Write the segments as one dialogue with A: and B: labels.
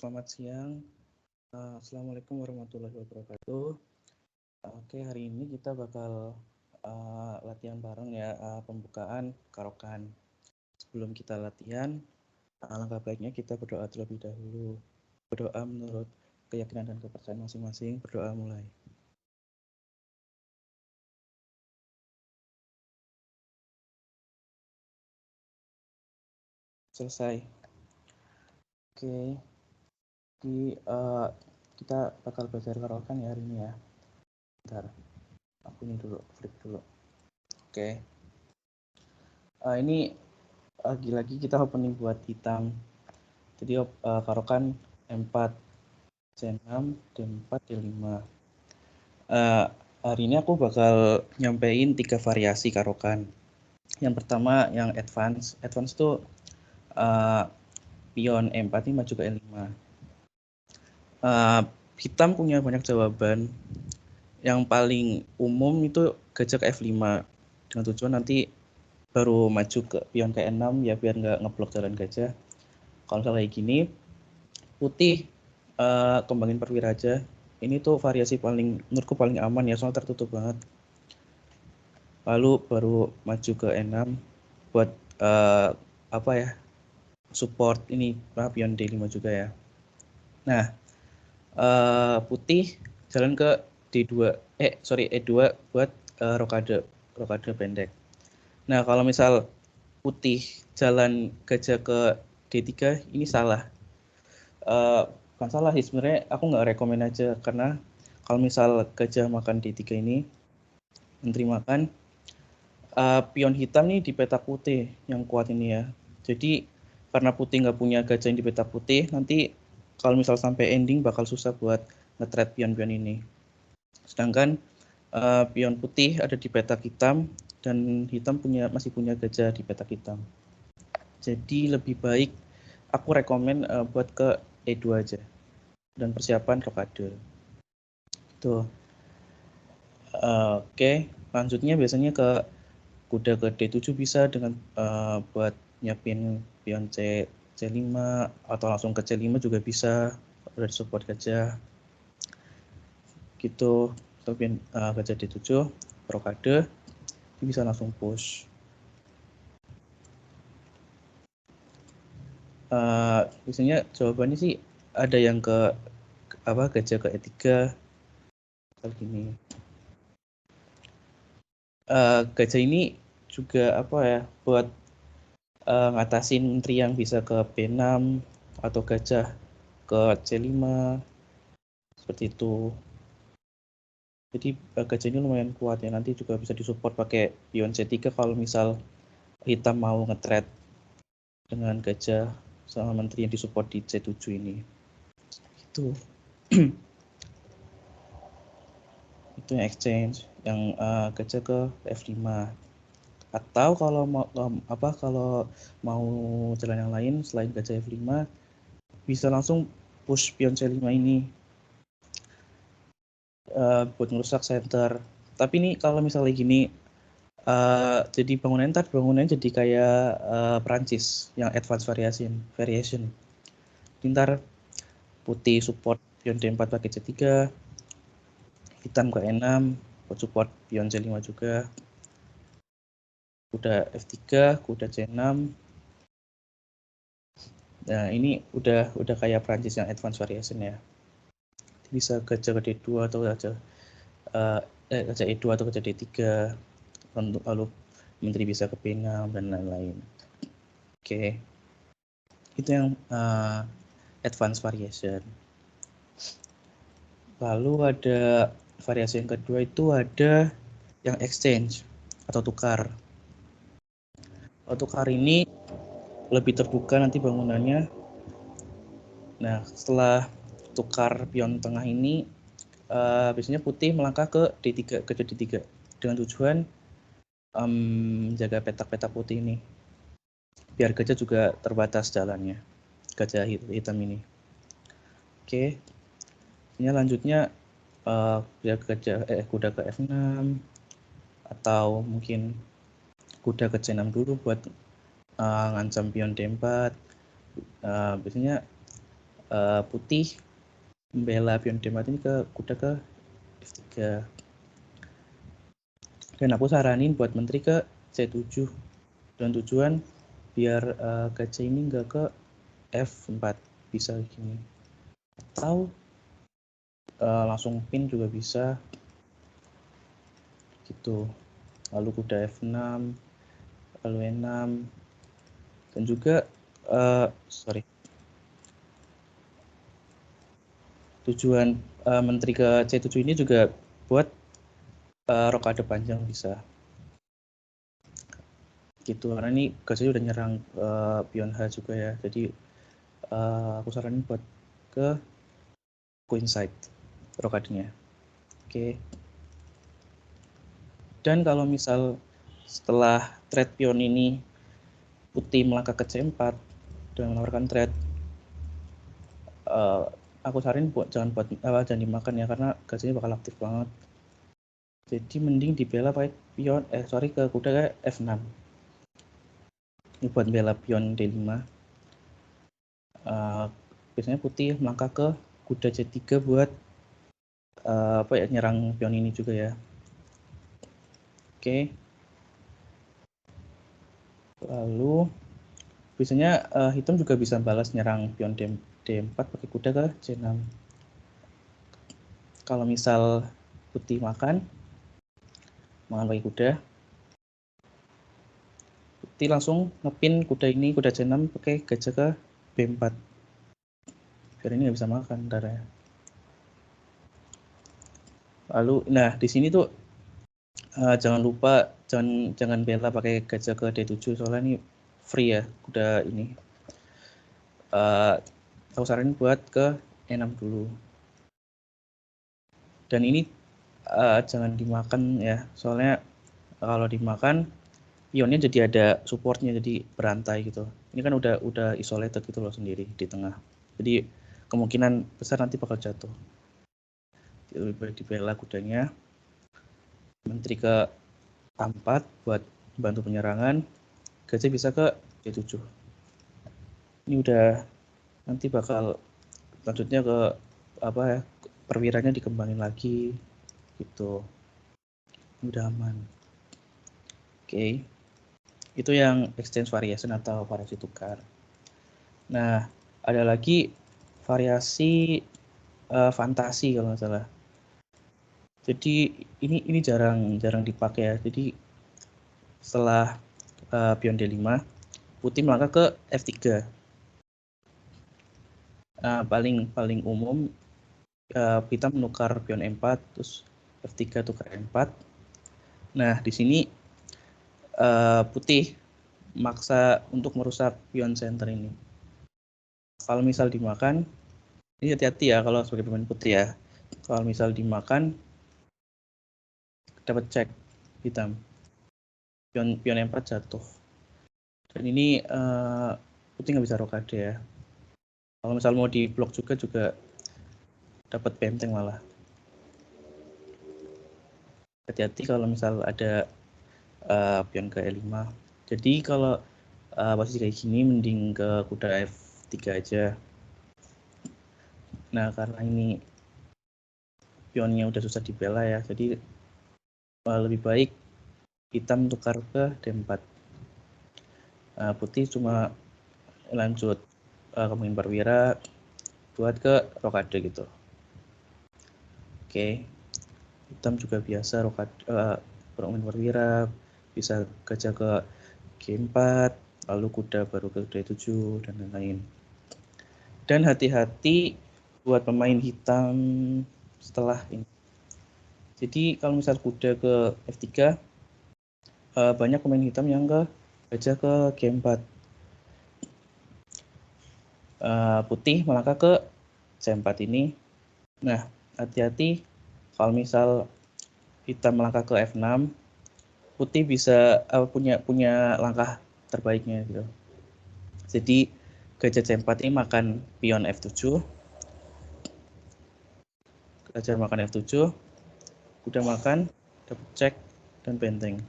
A: Selamat siang. Assalamualaikum warahmatullahi wabarakatuh. Oke, hari ini kita bakal latihan bareng ya, pembukaan karokan. Sebelum kita latihan, alangkah baiknya kita berdoa terlebih dahulu. Berdoa menurut keyakinan dan kepercayaan masing-masing. Berdoa mulai. Selesai. Oke. Jadi kita bakal belajar karokan ya hari ini ya. Bentar. Aku ini dulu, flip dulu. Oke. Ini lagi-lagi kita opening buat hitam. Jadi karokan M4, C6, D4, D5. Hari ini aku bakal nyampein 3 variasi karokan. Yang pertama yang advance. Advance itu pion E4 ini maju ke E5. Hitam punya banyak jawaban. Yang paling umum itu gajah ke F5. Dengan tujuan nanti baru maju ke pion ke E6 ya biar nggak ngeblok jalan gajah. Kalau misalnya kayak gini, putih kembangin perwira aja. Ini tuh variasi menurutku paling aman ya, soalnya tertutup banget. Lalu baru maju ke E6 buat support ini pion D5 juga ya. Nah, putih jalan ke E2 buat rokade pendek. Nah, kalau misal putih jalan gajah ke D3 ini salah. Bukan salah sih, sebenarnya aku nggak rekomen aja karena kalau misal gajah makan D3 ini menteri makan pion hitam nih di petak putih yang kuat ini ya. Jadi karena putih nggak punya gajah yang di petak putih, nanti kalau misal sampai ending bakal susah buat nge-trade pion-pion ini. Sedangkan pion putih ada di petak hitam dan hitam masih punya gajah di petak hitam. Jadi lebih baik aku rekomen buat ke E2 aja dan persiapan rokade. Tuh. Oke, lanjutnya biasanya ke kuda ke D7 bisa dengan buat nyiapin pion C5 atau langsung ke C5 juga bisa udah disupport gajah gitu. Atau pion gajah D7 rokade bisa langsung push. Biasanya jawabannya sih ada yang ke gajah ke E3 kali gini. Gajah ini juga buat ngatasin menteri yang bisa ke B6 atau gajah ke C5 seperti itu. Jadi gajah ini lumayan kuat ya, nanti juga bisa disupport pakai pion C3 kalau misal hitam mau nge-trade dengan gajah sama menteri yang disupport di C7 ini. Itu itu yang exchange yang gajah ke F5. Atau kalau mau jalan yang lain selain gajah F5 bisa langsung push pion C5 ini buat ngerusak center. Tapi ini kalau misalnya gini jadi bangunan jadi kayak Prancis yang advance variation. Ntar putih support pion D4 pakai C3, hitam ke E6 buat support pion C5 juga. Kuda F3, kuda C6. Nah, ini udah kayak Prancis yang advance variation ya. Bisa gajah ke D2 atau gajah E2 atau gajah D3. Lalu menteri bisa ke B6 dan lain-lain. Oke. Itu yang advance variation. Lalu ada variasi yang kedua itu ada yang exchange atau tukar. Kalau tukar ini lebih terbuka nanti bangunannya. Nah, setelah tukar pion tengah ini biasanya putih melangkah ke D3 dengan tujuan menjaga petak-petak putih ini biar gajah juga terbatas jalannya, gajah hitam ini. Oke, ini lanjutnya kuda ke F6 atau mungkin kuda ke C6 dulu buat ngancam pion D4. Biasanya putih membela pion D4 ini ke kuda ke F3. Dan aku saranin buat menteri ke C7 dan tujuan biar gajah ini nggak ke F4, bisa gini, atau langsung pin juga bisa gitu. Lalu kuda F6, lalu E6, dan juga tujuan menteri ke C7 ini juga buat rokade panjang bisa gitu, karena ini gajahnya udah nyerang pion H juga ya, jadi aku saranin buat ke queen side rokadenya. Oke. Dan kalau misal setelah trade pion ini putih melangkah ke C4 dan menawarkan trade, aku saranin jangan dimakan ya, karena gajahnya bakal aktif banget. Jadi mending dibela pakai pion ke kuda ke F6. Ini buat bela pion D5. Biasanya putih melangkah ke kuda C3 buat nyerang pion ini juga ya. Oke. Lalu biasanya hitam juga bisa balas nyerang pion D4 pakai kuda ke C6. Kalau misal putih makan pakai kuda, putih langsung ngepin kuda ini, kuda C6 pakai gajah ke B4. Biar ini nggak bisa makan ntar ya. Lalu, nah di sini tuh jangan lupa jangan bela pakai gajah ke D7, soalnya ini free ya kuda ini. Aku saranin buat ke E6 dulu. Dan ini jangan dimakan ya, soalnya kalau dimakan pionnya jadi ada supportnya, jadi berantai gitu. Ini kan udah isolated gitu loh sendiri di tengah. Jadi kemungkinan besar nanti bakal jatuh. Jadi lebih baik dibela kudanya. Menteri ke A4 buat bantu penyerangan. Gajah bisa ke D7. Ini udah nanti bakal lanjutnya ke perwiranya dikembangin lagi gitu. Udah aman. Oke. Itu yang exchange variation atau variasi tukar. Nah, ada lagi variasi fantasi kalau nggak salah. Jadi ini jarang dipakai ya. Jadi setelah pion D5, putih melangkah ke F3. Paling umum kita menukar pion E4, terus F3 tukar E4. Nah, di sini putih maksa untuk merusak pion center ini. Kalau misal dimakan, ini hati-hati ya kalau sebagai pemain putih ya. Kalau misal dimakan, dapat cek hitam. Pion E4 jatuh. Dan ini putih nggak bisa rokade ya. Kalau misal mau di blok juga dapat benteng malah. Hati-hati kalau misal ada pion ke E5. Jadi kalau posisi kayak gini mending ke kuda F3 aja. Nah, karena ini pionnya udah susah dibela ya, jadi lebih baik hitam tukar ke D4. Putih cuma lanjut kemungkinan perwira buat ke rokade gitu. Oke. Hitam juga biasa rokade kemungkinan perwira, bisa gajah ke G4, lalu kuda baru ke D7 dan lain-lain. Dan hati-hati buat pemain hitam setelah ini. Jadi kalau misal kuda ke F3, banyak pemain hitam yang ke gajah ke G4. Putih melangkah ke C4 ini. Nah, hati-hati kalau misal hitam melangkah ke F6, putih bisa punya langkah terbaiknya gitu. Jadi gajah C4 ini makan pion F7, gajah makan F7, kuda makan, dapat cek dan benteng.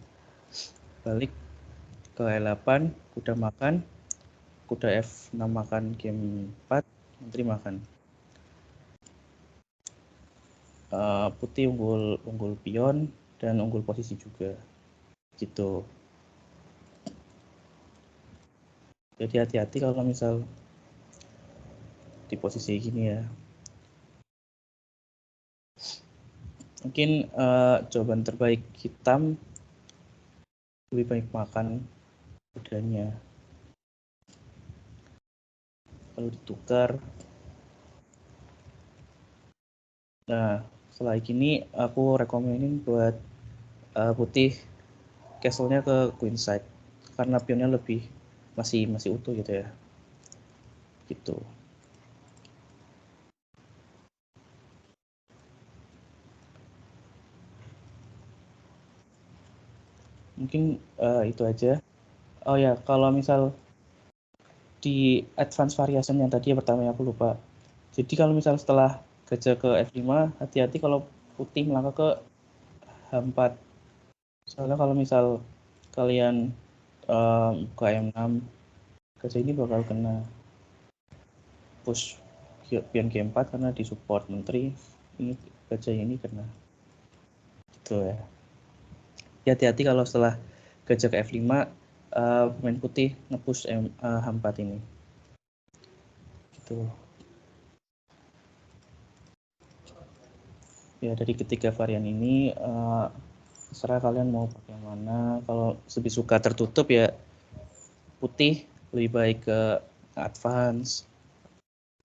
A: Balik ke E8, kuda makan, kuda F6 makan G4, menteri makan. Putih unggul pion dan unggul posisi juga gitu. Jadi hati-hati kalau misal di posisi gini ya. Mungkin jawaban terbaik hitam lebih baik makan kudanya. Kalau ditukar, nah setelah gini aku rekomenin buat putih castle-nya ke queen side karena pionnya lebih masih utuh gitu ya. Gitu. Mungkin itu aja. Oh ya, kalau misal di advance variation yang tadi yang pertama aku lupa. Jadi kalau misal setelah gajah ke F5, hati-hati kalau putih melangkah ke H4. Soalnya kalau misal kalian ke M6, gajah ini bakal kena push pion G4 karena disupport menteri. Ini gajah ini kena. Gitu ya. Hati-hati kalau setelah gajah ke F5, pemain putih nge-push H4 ini. Gitu. Ya, dari ketiga varian ini terserah kalian mau pakai mana. Kalau lebih suka tertutup ya putih lebih baik ke advance.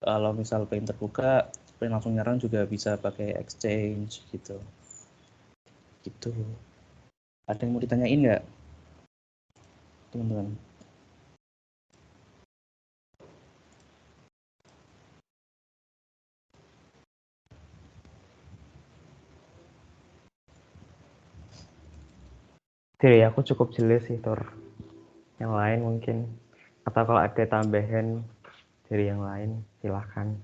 A: Kalau misal pengen terbuka, pengen langsung nyerang juga bisa pakai exchange gitu. Gitu. Ada yang mau ditanyain nggak, teman-teman?
B: Dari aku cukup jelas sih, Tor. Yang lain mungkin, atau kalau ada tambahan dari yang lain, silahkan.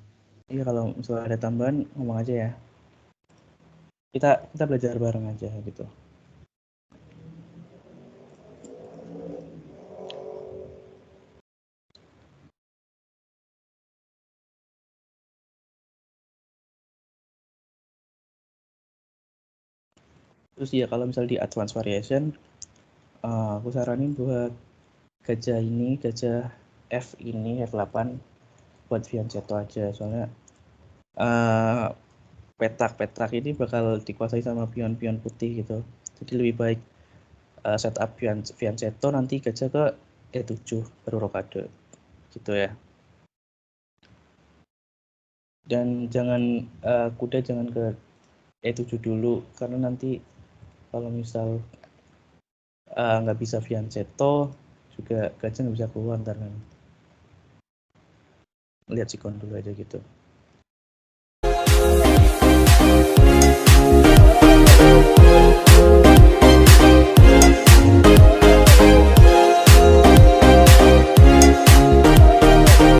A: Iya, kalau misalnya ada tambahan, ngomong aja ya. Kita belajar bareng aja gitu. Terus ya kalau misal di advance variation, aku saranin buat gajah ini, gajah F ini, F8 buat fianchetto aja. Soalnya petak-petak ini bakal dikuasai sama pion-pion putih gitu. Jadi lebih baik setup fianchetto, nanti gajah ke E7 baru rokade gitu ya. Dan jangan kuda jangan ke E7 dulu karena nanti kalau misal nggak bisa fianchetto juga gajah nggak bisa keluar ntar kan. Lihat sikon dulu aja gitu.